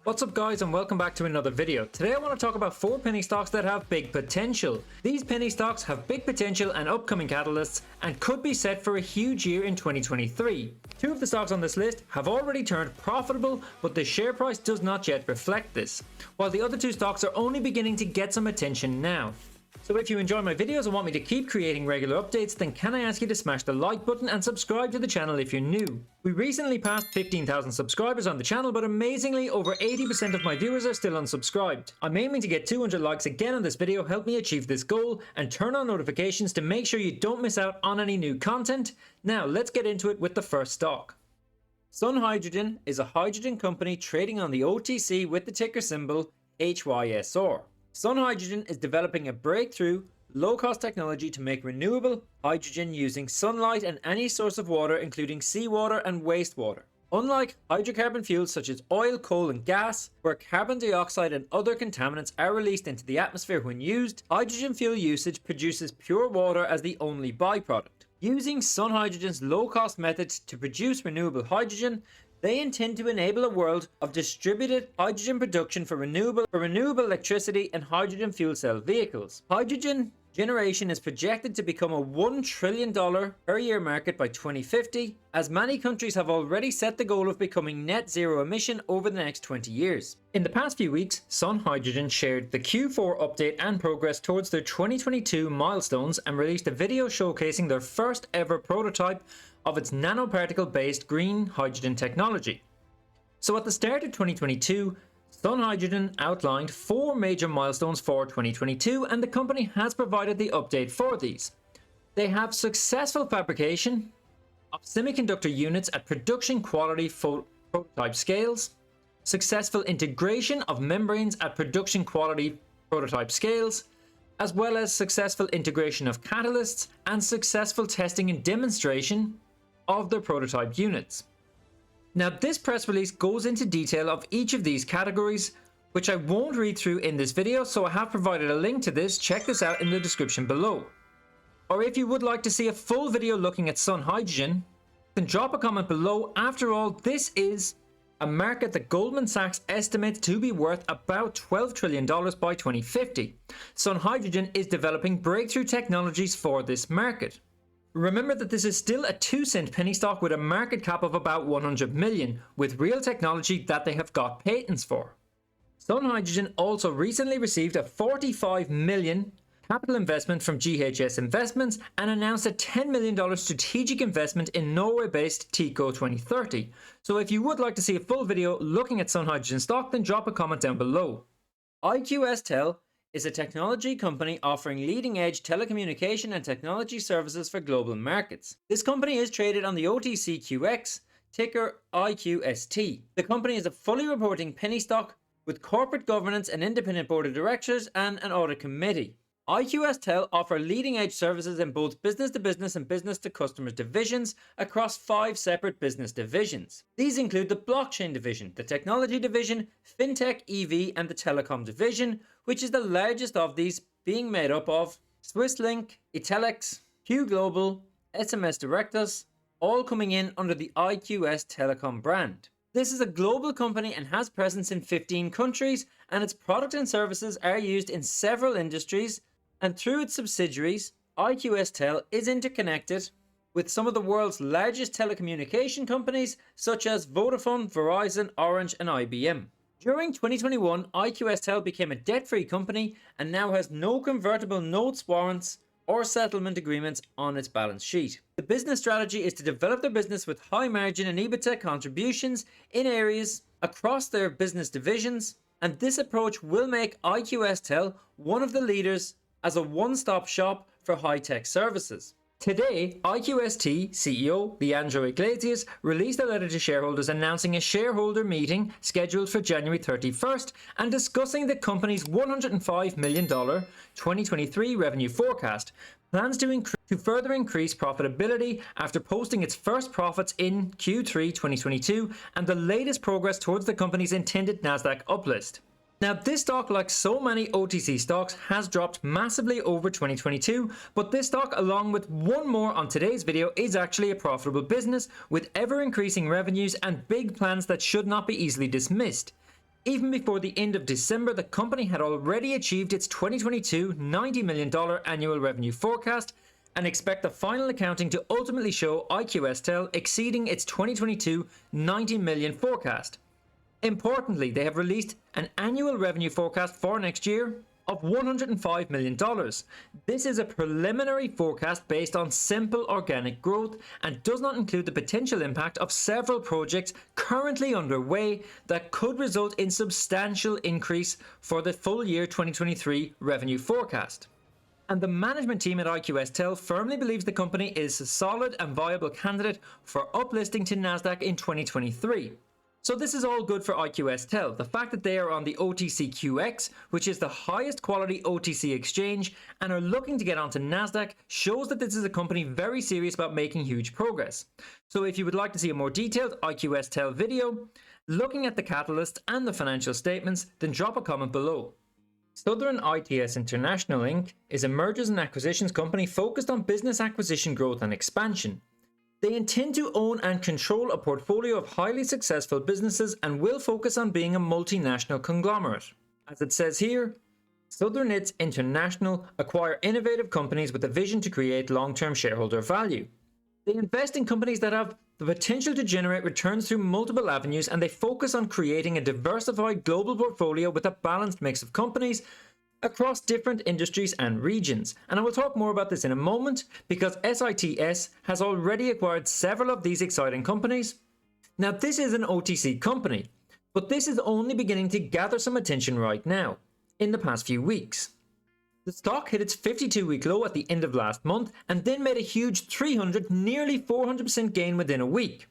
What's up guys, and welcome back to another video. Today I want to talk about 4 penny stocks that have big potential. These penny stocks have big potential and upcoming catalysts and could be set for a huge year in 2023. 2 of the stocks on this list have already turned profitable, but the share price does not yet reflect this, while the other 2 stocks are only beginning to get some attention now. So if you enjoy my videos and want me to keep creating regular updates, then can I ask you to smash the like button and subscribe to the channel if you're new. We recently passed 15,000 subscribers on the channel, but amazingly over 80% of my viewers are still unsubscribed. I'm aiming to get 200 likes again on this video. Help me achieve this goal and turn on notifications to make sure you don't miss out on any new content. Now let's get into it with the first stock. Sun Hydrogen is a hydrogen company trading on the OTC with the ticker symbol HYSR. Sun Hydrogen is developing a breakthrough, low-cost technology to make renewable hydrogen using sunlight and any source of water, including seawater and wastewater. Unlike hydrocarbon fuels such as oil, coal and gas, where carbon dioxide and other contaminants are released into the atmosphere when used, hydrogen fuel usage produces pure water as the only byproduct. Using Sun Hydrogen's low-cost methods to produce renewable hydrogen, they intend to enable a world of distributed hydrogen production for renewable electricity and hydrogen fuel cell vehicles. Hydrogen generation is projected to become a $1 trillion per year market by 2050, as many countries have already set the goal of becoming net zero emission over the next 20 years. In the past few weeks, Sun Hydrogen shared the Q4 update and progress towards their 2022 milestones and released a video showcasing their first ever prototype of its nanoparticle-based green hydrogen technology. So at the start of 2022, Sun Hydrogen outlined 4 major milestones for 2022, and the company has provided the update for these. They have successful fabrication of semiconductor units at production quality prototype scales, successful integration of membranes at production quality prototype scales, as well as successful integration of catalysts and successful testing and demonstration of their prototype units. Now this press release goes into detail of each of these categories, which I won't read through in this video, so I have provided a link to this. Check this out in the description below. Or if you would like to see a full video looking at Sun Hydrogen, then drop a comment below. After all, this is a market that Goldman Sachs estimates to be worth about $12 trillion by 2050. Sun Hydrogen is developing breakthrough technologies for this market. Remember that this is still a 2-cent penny stock with a market cap of about 100 million, with real technology that they have got patents for. Sun Hydrogen also recently received a 45 million capital investment from GHS Investments and announced a $10 million strategic investment in Norway-based Teco 2030. So if you would like to see a full video looking at Sun Hydrogen stock, then drop a comment down below. IQSTEL is a technology company offering leading-edge telecommunication and technology services for global markets. This company is traded on the OTCQX, ticker IQST. The company is a fully reporting penny stock with corporate governance, an independent board of directors, and an audit committee. IQSTEL offer leading-edge services in both business-to-business and business-to-customer divisions across 5 separate business divisions. These include the blockchain division, the technology division, fintech, EV, and the telecom division, which is the largest of these, being made up of Swisslink, Italex, Q Global, SMS Directus, all coming in under the IQS Telecom brand. This is a global company and has presence in 15 countries, and its products and services are used in several industries, and through its subsidiaries, IQSTEL is interconnected with some of the world's largest telecommunication companies such as Vodafone, Verizon, Orange, and IBM. During 2021, IQSTEL became a debt-free company and now has no convertible notes, warrants, or settlement agreements on its balance sheet. The business strategy is to develop their business with high margin and EBITDA contributions in areas across their business divisions, and this approach will make IQSTEL one of the leaders as a one-stop shop for high-tech services. Today, IQST CEO Leandro Iglesias released a letter to shareholders announcing a shareholder meeting scheduled for January 31st and discussing the company's $105 million 2023 revenue forecast, plans to further increase profitability after posting its first profits in Q3 2022, and the latest progress towards the company's intended Nasdaq uplist. Now, this stock, like so many OTC stocks, has dropped massively over 2022, but this stock, along with one more on today's video, is actually a profitable business with ever increasing revenues and big plans that should not be easily dismissed. Even before the end of December, the company had already achieved its 2022 $90 million annual revenue forecast and expect the final accounting to ultimately show IQSTEL exceeding its 2022 $90 million forecast. Importantly, they have released an annual revenue forecast for next year of $105 million. This is a preliminary forecast based on simple organic growth and does not include the potential impact of several projects currently underway that could result in substantial increase for the full year 2023 revenue forecast. And the management team at IQSTEL firmly believes the company is a solid and viable candidate for uplisting to Nasdaq in 2023. So this is all good for IQSTEL. The fact that they are on the OTCQX, which is the highest quality OTC exchange, and are looking to get onto Nasdaq shows that this is a company very serious about making huge progress. So if you would like to see a more detailed IQSTEL video, looking at the catalyst and the financial statements, then drop a comment below. Southern ITS International Inc. is a mergers and acquisitions company focused on business acquisition growth and expansion. They intend to own and control a portfolio of highly successful businesses and will focus on being a multinational conglomerate. As it says here, Southern ITS International acquire innovative companies with a vision to create long-term shareholder value. They invest in companies that have the potential to generate returns through multiple avenues, and they focus on creating a diversified global portfolio with a balanced mix of companies across different industries and regions. And I will talk more about this in a moment because SITS has already acquired several of these exciting companies. Now this is an OTC company, but this is only beginning to gather some attention right now, in the past few weeks. The stock hit its 52-week low at the end of last month and then made a huge 300, nearly 400% gain within a week.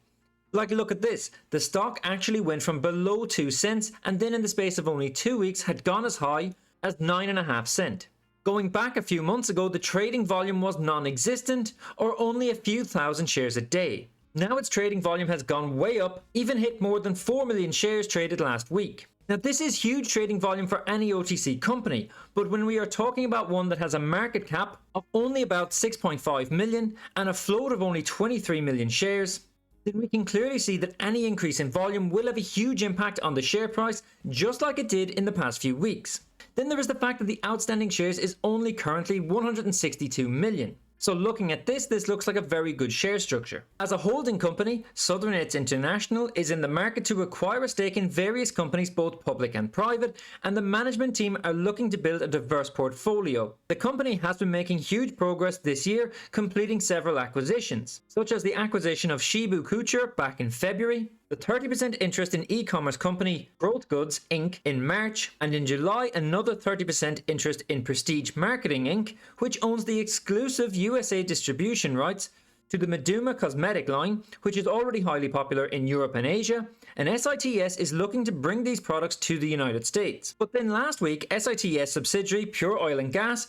Like, look at this, the stock actually went from below 2 cents and then in the space of only 2 weeks had gone as high as 9.5 cents. Going back a few months ago, the trading volume was non-existent or only a few thousand shares a day. Now its trading volume has gone way up, even hit more than 4 million shares traded last week. Now this is huge trading volume for any OTC company, but when we are talking about one that has a market cap of only about 6.5 million and a float of only 23 million shares, then we can clearly see that any increase in volume will have a huge impact on the share price, just like it did in the past few weeks. Then there is the fact that the outstanding shares is only currently 162 million. So looking at this looks like a very good share structure. As a holding company, Southern ITS International is in the market to acquire a stake in various companies, both public and private, and the management team are looking to build a diverse portfolio. The company has been making huge progress this year, completing several acquisitions, such as the acquisition of Shibu Couture back in February, the 30% interest in e-commerce company Growth Goods Inc. in March, and in July another 30% interest in Prestige Marketing Inc., which owns the exclusive USA distribution rights to the Meduma cosmetic line, which is already highly popular in Europe and Asia, and SITS is looking to bring these products to the United States. But then last week, SITS subsidiary Pure Oil and Gas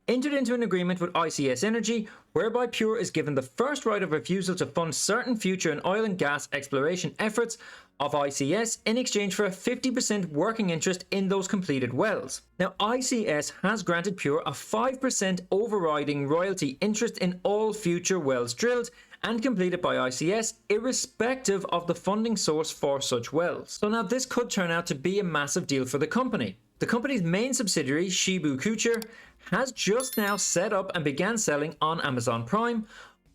entered into an agreement with ICS Energy, whereby Pure is given the first right of refusal to fund certain future and oil and gas exploration efforts of ICS in exchange for a 50% working interest in those completed wells. Now, ICS has granted Pure a 5% overriding royalty interest in all future wells drilled and completed by ICS, irrespective of the funding source for such wells. So now this could turn out to be a massive deal for the company. The company's main subsidiary, Shibu Couture, has just now set up and began selling on Amazon Prime,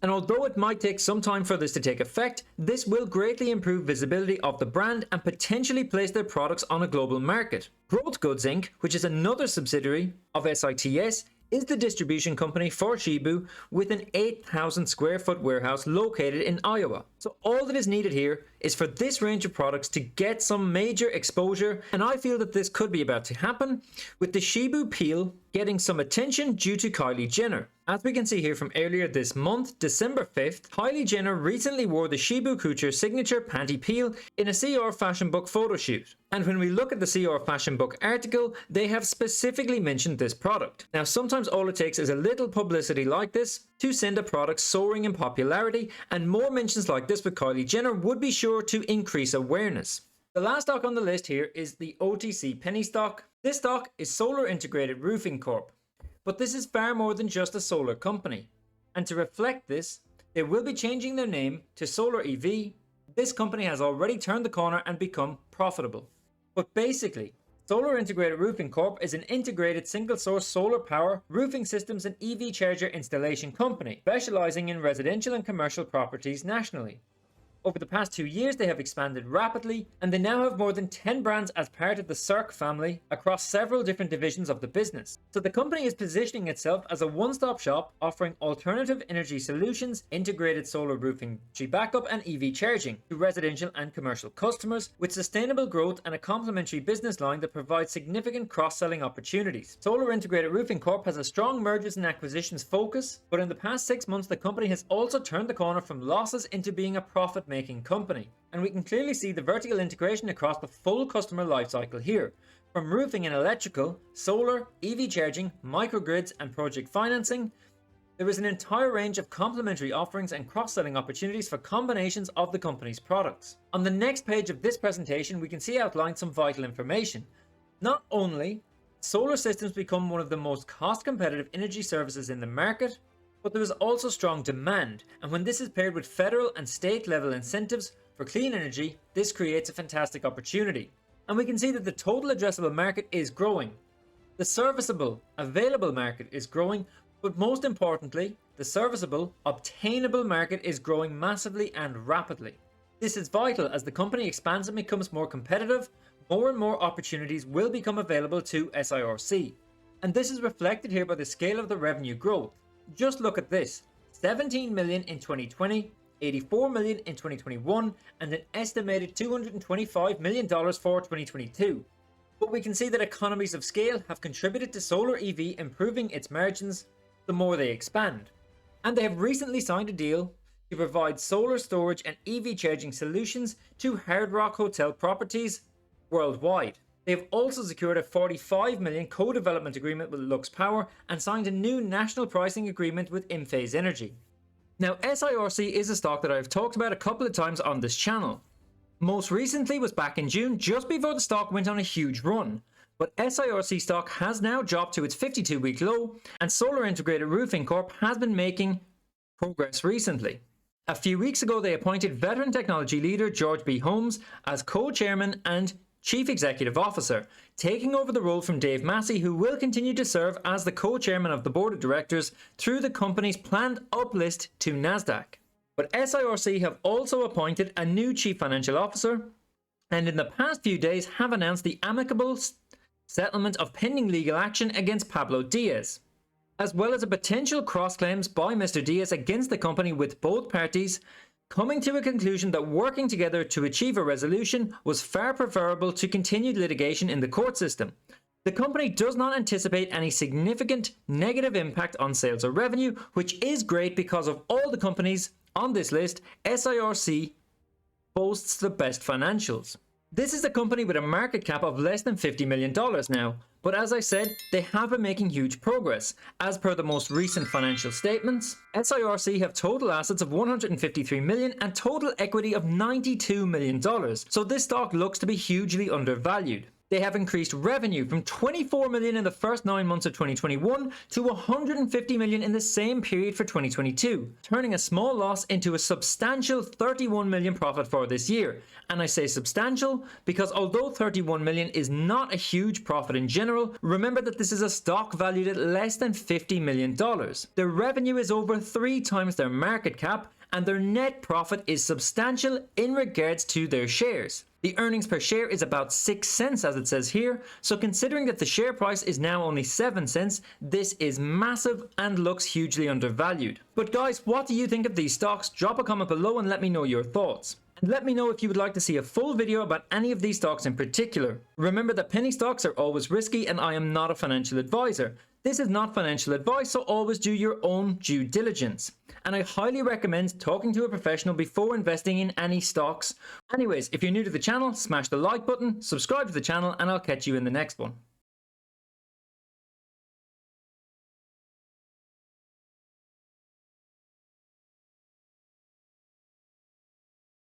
and although it might take some time for this to take effect, this will greatly improve visibility of the brand and potentially place their products on a global market. Growth Goods Inc., which is another subsidiary of SITS, is the distribution company for Shibu with an 8,000 square foot warehouse located in Iowa. So all that is needed here is for this range of products to get some major exposure, and I feel that this could be about to happen with the Shibu peel getting some attention due to Kylie Jenner. As we can see here from earlier this month, December 5th, Kylie Jenner recently wore the Shibu Couture signature panty peel in a CR Fashion Book photo shoot. And when we look at the CR Fashion Book article, they have specifically mentioned this product. Now sometimes all it takes is a little publicity like this to send a product soaring in popularity, and more mentions like this with Kylie Jenner would be sure to increase awareness. The last stock on the list here is the OTC penny stock. This stock is Solar Integrated Roofing Corp. But this is far more than just a solar company. And to reflect this, they will be changing their name to Solar EV. This company has already turned the corner and become profitable. But basically, Solar Integrated Roofing Corp is an integrated single-source solar power, roofing systems and EV charger installation company, specializing in residential and commercial properties nationally. Over the past 2 years, they have expanded rapidly, and they now have more than 10 brands as part of the Circ family across several different divisions of the business. So the company is positioning itself as a one-stop shop, offering alternative energy solutions, integrated solar roofing, backup and EV charging to residential and commercial customers, with sustainable growth and a complementary business line that provides significant cross-selling opportunities. Solar Integrated Roofing Corp has a strong mergers and acquisitions focus, but in the past 6 months, the company has also turned the corner from losses into being a profit-making company. And we can clearly see the vertical integration across the full customer lifecycle here. From roofing and electrical, solar, EV charging, microgrids and project financing, there is an entire range of complementary offerings and cross-selling opportunities for combinations of the company's products. On the next page of this presentation, we can see outlined some vital information. Not only solar systems become one of the most cost-competitive energy services in the market, but there is also strong demand, and when this is paired with federal and state level incentives for clean energy, this creates a fantastic opportunity. And we can see that the total addressable market is growing. The serviceable, available market is growing, but most importantly, the serviceable, obtainable market is growing massively and rapidly. This is vital as the company expands and becomes more competitive. More and more opportunities will become available to SIRC. And this is reflected here by the scale of the revenue growth. Just look at this, 17 million in 2020, 84 million in 2021, and an estimated $225 million for 2022. But we can see that economies of scale have contributed to Solar EV improving its margins the more they expand. And they have recently signed a deal to provide solar storage and EV charging solutions to Hard Rock Hotel properties worldwide. They have also secured a $45 million co-development agreement with Lux Power and signed a new national pricing agreement with InPhase Energy. Now, SIRC is a stock that I've talked about a couple of times on this channel. Most recently was back in June, just before the stock went on a huge run. But SIRC stock has now dropped to its 52-week low, and Solar Integrated Roofing Corp has been making progress recently. A few weeks ago, they appointed veteran technology leader George B. Holmes as co-chairman and Chief Executive Officer, taking over the role from Dave Massey, who will continue to serve as the co-chairman of the board of directors through the company's planned uplist to NASDAQ. But SIRC have also appointed a new Chief Financial Officer, and in the past few days have announced the amicable settlement of pending legal action against Pablo Diaz, as well as a potential cross-claims by Mr. Diaz against the company, with both parties coming to a conclusion that working together to achieve a resolution was far preferable to continued litigation in the court system. The company does not anticipate any significant negative impact on sales or revenue, which is great because of all the companies on this list, SIRC boasts the best financials. This is a company with a market cap of less than $50 million now, but as I said, they have been making huge progress. As per the most recent financial statements, SIRC have total assets of $153 million and total equity of $92 million, so this stock looks to be hugely undervalued. They have increased revenue from $24 million in the first 9 months of 2021 to $150 million in the same period for 2022, turning a small loss into a substantial $31 million profit for this year. And I say substantial because although $31 million is not a huge profit in general, remember that this is a stock valued at less than $50 million. Their revenue is over 3 times their market cap, and their net profit is substantial in regards to their shares. The earnings per share is about 6 cents as it says here, so considering that the share price is now only 7 cents, this is massive and looks hugely undervalued. But guys, what do you think of these stocks? Drop a comment below and let me know your thoughts. And let me know if you would like to see a full video about any of these stocks in particular. Remember that penny stocks are always risky and I am not a financial advisor. This is not financial advice, so always do your own due diligence. And I highly recommend talking to a professional before investing in any stocks. Anyways, if you're new to the channel, smash the like button, subscribe to the channel, and I'll catch you in the next one.